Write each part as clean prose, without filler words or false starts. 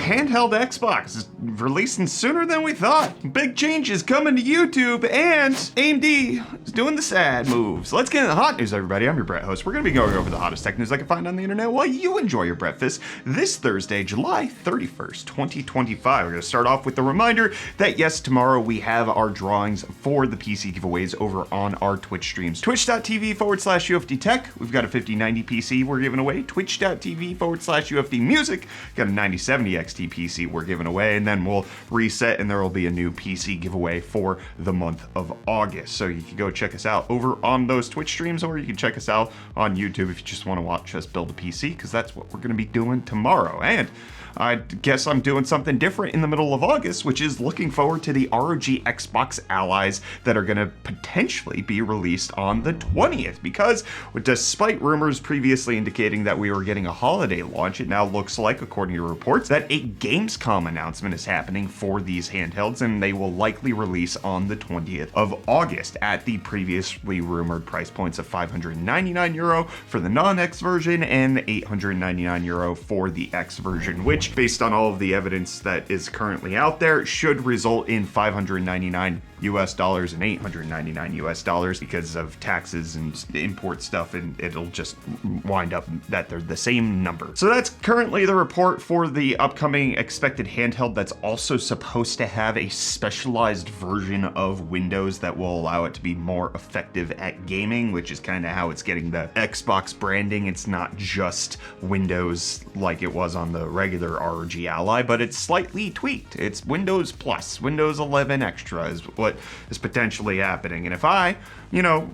handheld Xbox is releasing sooner than we thought. Big changes coming to YouTube, and AMD is doing the sad moves. Let's get into the hot news, everybody. I'm your Brett host. We're going to be going over the hottest tech news I can find on the internet while you enjoy your breakfast this Thursday, July 31st, 2025. We're going to start off with the reminder that yes, tomorrow we have our drawings for the PC giveaways over on our Twitch streams. Twitch.tv/UFD Tech. We've got a 5090 PC we're giving away. Twitch.tv/UFD Music. Got a 9070 XT PC we're giving away, and then we'll reset and there will be a new PC giveaway for the month of August. So you can go check us out over on those Twitch streams, or you can check us out on YouTube if you just want to watch us build a PC, because that's what we're going to be doing tomorrow. And I guess I'm doing something different in the middle of August, which is looking forward to the ROG Xbox Allies that are going to potentially be released on the 20th, because despite rumors previously indicating that we were getting a holiday launch, it now looks like, according to reports, that a Gamescom announcement is happening for these handhelds, and they will likely release on the 20th of August at the previously rumored price points of €599 for the non-X version and €899 for the X version, which, based on all of the evidence that is currently out there, should result in $599 US and $899 US because of taxes and import stuff, and it'll just wind up that they're the same number. So that's currently the report for the upcoming expected handheld that's also supposed to have a specialized version of Windows that will allow it to be more effective at gaming, which is kind of how it's getting the Xbox branding. It's not just Windows like it was on the regular ROG Ally, but it's slightly tweaked. It's Windows Plus, Windows 11 Extra is what is potentially happening. And if I,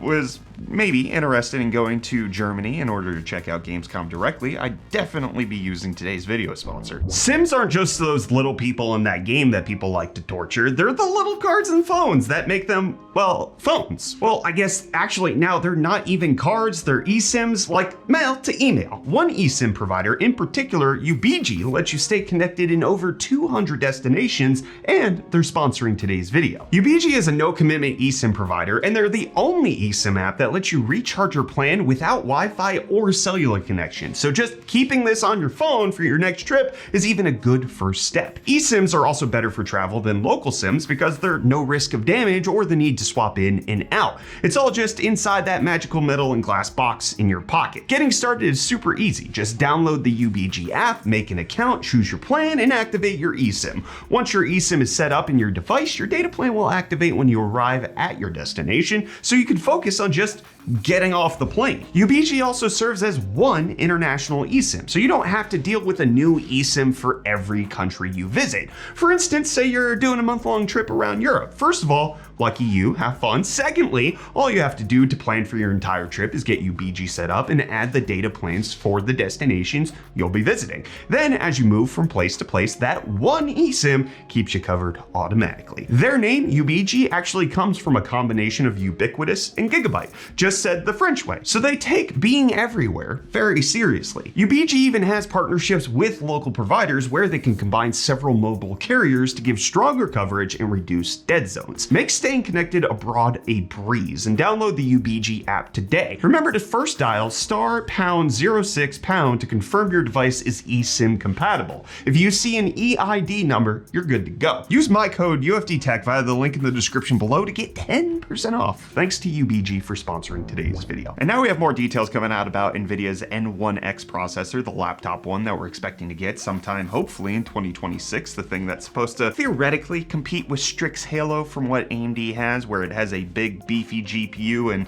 was maybe interested in going to Germany in order to check out Gamescom directly, I'd definitely be using today's video sponsor. Sims aren't just those little people in that game that people like to torture. They're the little cards and phones that make them, well, phones. Well, I guess actually now they're not even cards, they're eSIMs, like mail to email. One eSIM provider in particular, UBG, lets you stay connected in over 200 destinations, and they're sponsoring today's video. UBG is a no-commitment eSIM provider, and they're the only eSIM app that lets you recharge your plan without Wi-Fi or cellular connection. So just keeping this on your phone for your next trip is even a good first step. eSIMs are also better for travel than local SIMs because there's no risk of damage or the need to swap in and out. It's all just inside that magical metal and glass box in your pocket. Getting started is super easy. Just download the UBG app, make an account, choose your plan, and activate your eSIM. Once your eSIM is set up in your device, your data plan will activate when you arrive at your destination, so you can focus on just getting off the plane. UBG also serves as one international eSIM, so you don't have to deal with a new eSIM for every country you visit. For instance, say you're doing a month-long trip around Europe. First of all, lucky you, have fun. Secondly, all you have to do to plan for your entire trip is get UBG set up and add the data plans for the destinations you'll be visiting. Then, as you move from place to place, that one eSIM keeps you covered automatically. Their name, UBG, actually comes from a combination of ubiquitous and gigabyte, just said the French way. So they take being everywhere very seriously. UBG even has partnerships with local providers where they can combine several mobile carriers to give stronger coverage and reduce dead zones. Make staying connected abroad a breeze, and download the UBG app today. Remember to first dial *#06# to confirm your device is eSIM compatible. If you see an EID number, you're good to go. Use my code UFDTech via the link in the description below to get 10% off. Thanks to UBG for sponsoring today's video. And now we have more details coming out about NVIDIA's N1X processor, the laptop one that we're expecting to get sometime hopefully in 2026, the thing that's supposed to theoretically compete with Strix Halo from what AMD has, where it has a big beefy GPU and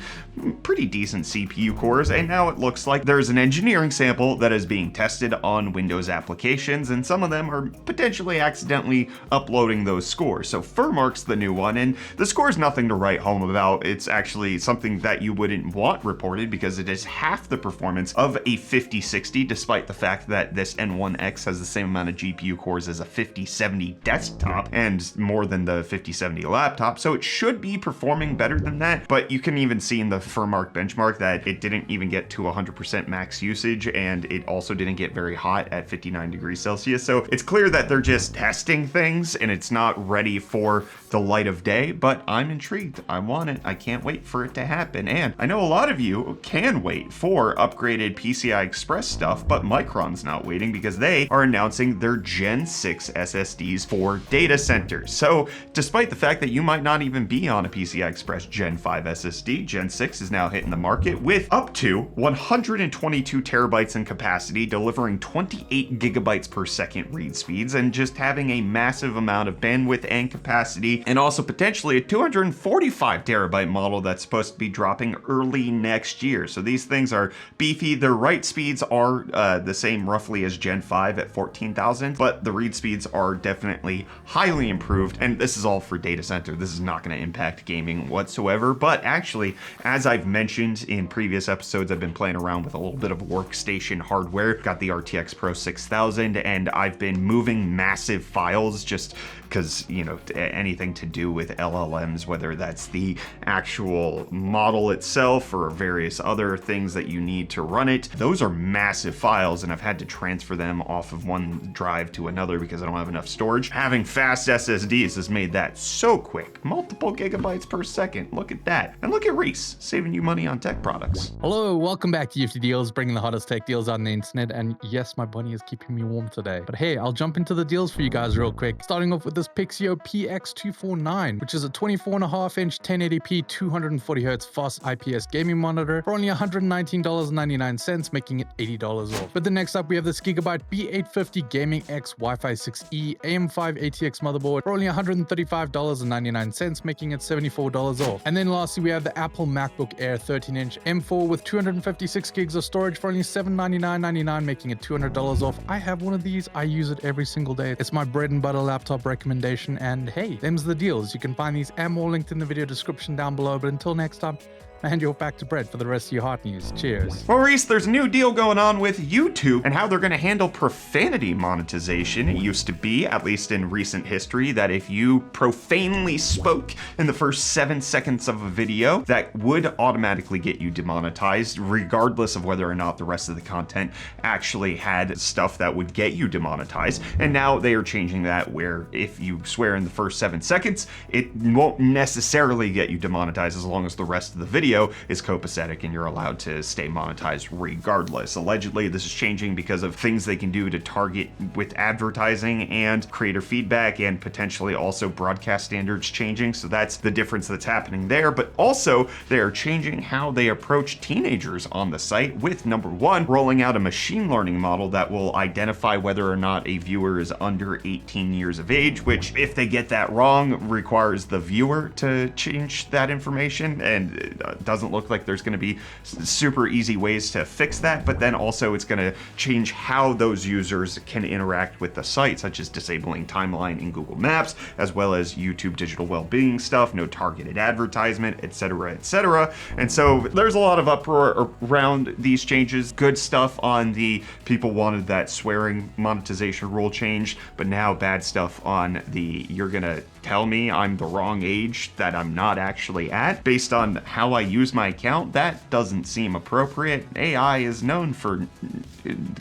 pretty decent CPU cores, and now it looks like there's an engineering sample that is being tested on Windows applications, and some of them are potentially accidentally uploading those scores. So Furmark's the new one, and the score's nothing to write home about. It's actually something that you wouldn't want reported because it is half the performance of a 5060, despite the fact that this N1X has the same amount of GPU cores as a 5070 desktop and more than the 5070 laptop, so it should be performing better than that. But you can even see in the Furmark benchmark that it didn't even get to 100% max usage, and it also didn't get very hot at 59 degrees Celsius. So it's clear that they're just testing things and it's not ready for the light of day, but I'm intrigued. I want it. I can't wait for it to happen. happen. And I know a lot of you can wait for upgraded PCI Express stuff, but Micron's not waiting because they are announcing their Gen 6 SSDs for data centers. So despite the fact that you might not even be on a PCI Express Gen 5 SSD, Gen 6 is now hitting the market with up to 122 terabytes in capacity, delivering 28 gigabytes per second read speeds, and just having a massive amount of bandwidth and capacity, and also potentially a 245 terabyte model that's supposed to be dropping early next year. So these things are beefy. Their write speeds are the same roughly as Gen 5 at 14,000, but the read speeds are definitely highly improved, and this is all for data center. This is not going to impact gaming whatsoever, but actually, as I've mentioned in previous episodes, I've been playing around with a little bit of workstation hardware. Got the RTX Pro 6000, and I've been moving massive files just because, you know, anything to do with LLMs, whether that's the actual model itself or various other things that you need to run it, those are massive files, and I've had to transfer them off of one drive to another because I don't have enough storage. Having fast SSDs has made that so quick. Multiple gigabytes per second. Look at that. And look at Reece, saving you money on tech products. Hello, welcome back to UFD Deals, bringing the hottest tech deals on the internet. And yes, my bunny is keeping me warm today. But hey, I'll jump into the deals for you guys real quick. Starting off with this Pixio PX249, which is a 24.5-inch 1080p 240Hz fast IPS gaming monitor for only $119.99, making it $80 off. But then next up, we have this Gigabyte B850 Gaming X Wi-Fi 6E AM5 ATX motherboard for only $135.99, making it $74 off. And then lastly, we have the Apple MacBook Air 13-inch M4 with 256 gigs of storage for only $799.99, making it $200 off. I have one of these. I use it every single day. It's my bread and butter laptop recommendation. And hey, them's the deals. You can find these and more linked in the video description down below. But until next time, I hand you back to Brett for the rest of your hot news. Cheers. Well, Reece, there's a new deal going on with YouTube and how they're going to handle profanity monetization. It used to be, at least in recent history, that if you profanely spoke in the first 7 seconds of a video, that would automatically get you demonetized, regardless of whether or not the rest of the content actually had stuff that would get you demonetized. And now they are changing that where if you swear in the first 7 seconds, it won't necessarily get you demonetized as long as the rest of the video is copacetic and you're allowed to stay monetized regardless. Allegedly, this is changing because of things they can do to target with advertising and creator feedback, and potentially also broadcast standards changing. So that's the difference that's happening there. But also, they are changing how they approach teenagers on the site with, number one, rolling out a machine learning model that will identify whether or not a viewer is under 18 years of age, which, if they get that wrong, requires the viewer to change that information. And it doesn't look like there's going to be super easy ways to fix that, but then also it's going to change how those users can interact with the site, such as disabling timeline in Google Maps, as well as YouTube digital well-being stuff, no targeted advertisement, etc., etc. And so there's a lot of uproar around these changes. Good stuff on the people wanted that swearing monetization rule changed, but now bad stuff on the you're going to tell me I'm the wrong age that I'm not actually at based on how I use my account. That doesn't seem appropriate. AI is known for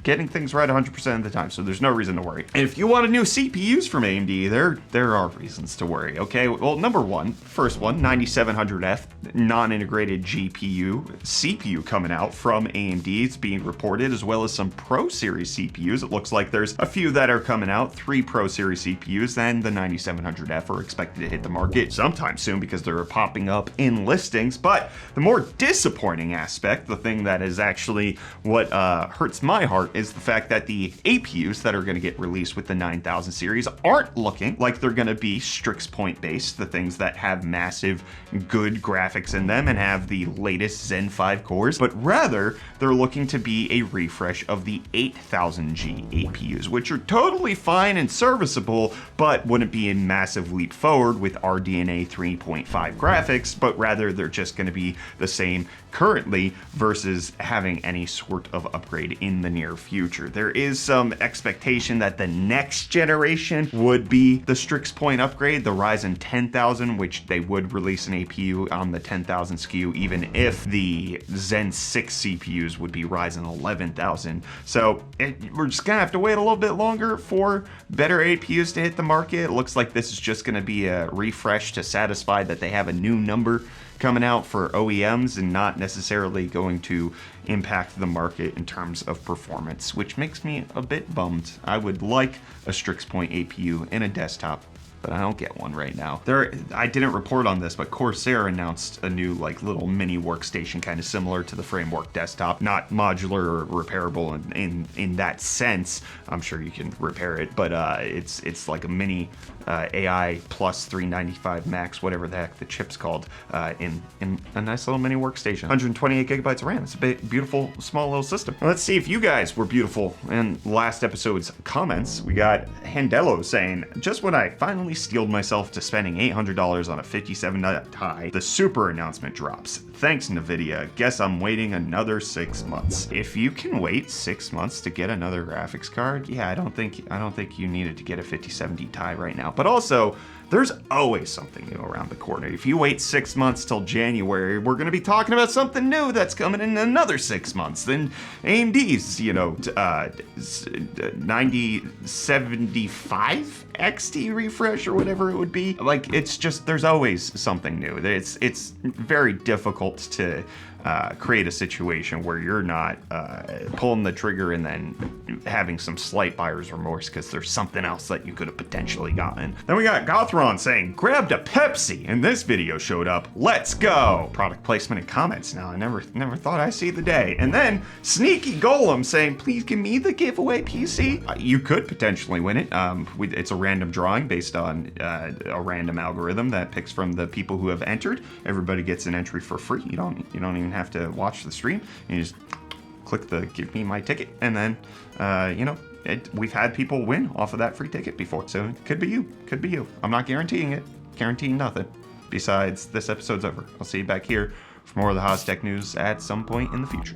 getting things right 100% of the time, so there's no reason to worry. And if you want a new CPUs from AMD, there are reasons to worry, okay? Well, number one, first one, 9700F, non-integrated GPU, CPU coming out from AMD. It's being reported, as well as some Pro Series CPUs. It looks like there's a few that are coming out, 3 Pro Series CPUs, and the 9700F are expected to hit the market sometime soon because they're popping up in listings. But the more disappointing aspect, the thing that is actually what hurts my heart, is the fact that the APUs that are going to get released with the 9000 series aren't looking like they're going to be Strix point based, the things that have massive good graphics in them and have the latest Zen 5 cores, but rather they're looking to be a refresh of the 8000G APUs, which are totally fine and serviceable, but wouldn't be a massive leap forward with RDNA 3.5 graphics, but rather they're just going to be the same currently versus having any sort of upgrade in the near future. There is some expectation that the next generation would be the Strix point upgrade, the Ryzen 10,000, which they would release an APU on the 10,000 SKU, even if the Zen 6 CPUs would be Ryzen 11,000. So we're just gonna have to wait a little bit longer for better APUs to hit the market. It looks like this is just gonna be a refresh to satisfy that they have a new number coming out for OEMs and not necessarily going to impact the market in terms of performance, which makes me a bit bummed. I would like a Strix Point APU in a desktop, but I don't get one right now. I didn't report on this, but Corsair announced a new like little mini workstation kind of similar to the Framework desktop, not modular or repairable in that sense. I'm sure you can repair it, but it's like a mini AI plus 395 Max, whatever the heck the chip's called, in a nice little mini workstation. 128 gigabytes of RAM. It's a beautiful, small little system. Let's see if you guys were beautiful in last episode's comments. We got Handelo saying, just when I finally steeled myself to spending $800 on a 57-nut tie, the super announcement drops. Thanks, NVIDIA. Guess I'm waiting another 6 months. If you can wait 6 months to get another graphics card, yeah, I don't think you needed to get a 5070 Ti right now. But also, there's always something new around the corner. If you wait 6 months till January, we're going to be talking about something new that's coming in another 6 months. Then AMD's, 9075 XT refresh or whatever it would be. Like, it's just, there's always something new. It's very difficult to create a situation where you're not pulling the trigger and then having some slight buyer's remorse because there's something else that you could have potentially gotten. Then we got Gothron saying, grabbed a Pepsi, and this video showed up. Let's go. Product placement and comments now. I never thought I'd see the day. And then Sneaky Golem saying, please give me the giveaway PC. You could potentially win it. It's a random drawing based on a random algorithm that picks from the people who have entered. Everybody gets an entry for free. You don't even have to watch the stream. You just click the give me my ticket, and then we've had people win off of that free ticket before, so it could be you. I'm not guaranteeing it, guaranteeing nothing besides this episode's over. I'll see you back here for more of the hottest tech news at some point in the future.